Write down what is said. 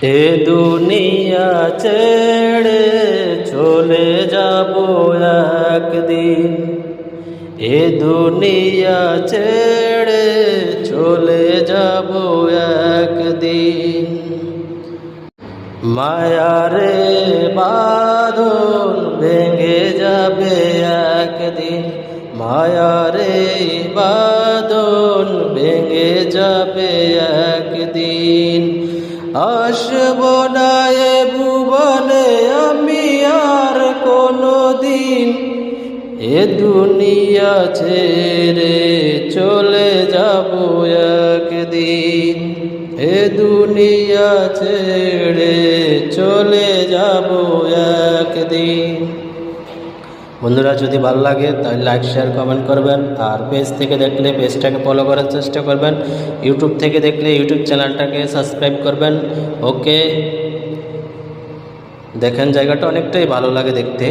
এ দুনিয়া ছেড়ে চলে যাব একদিন, এ দুনিয়া ছেড়ে চলে যাব একদিন। মায়ারে বাঁধন ভেঙে যাবে একদিন, মায়ারে বাঁধন ভেঙে যাবে একদিন। আসব না এ ভুবনে আমি আর কোনো দিন, এ দুনিয়া ছেড়ে চলে যাব একদিন, এ দুনিয়া ছেড়ে চলে যাব একদিন। বন্ধুরা, যদি ভালো লাগে তাহলে লাইক শেয়ার কমেন্ট করবেন, আর পেজ থেকে দেখলে পেজটাকে ফলো করার চেষ্টা করবেন, ইউটিউব থেকে দেখলে ইউটিউব চ্যানেলটাকে সাবস্ক্রাইব করবেন। ওকে, দেখেন জায়গাটা অনেকটাই ভালো লাগে দেখতে।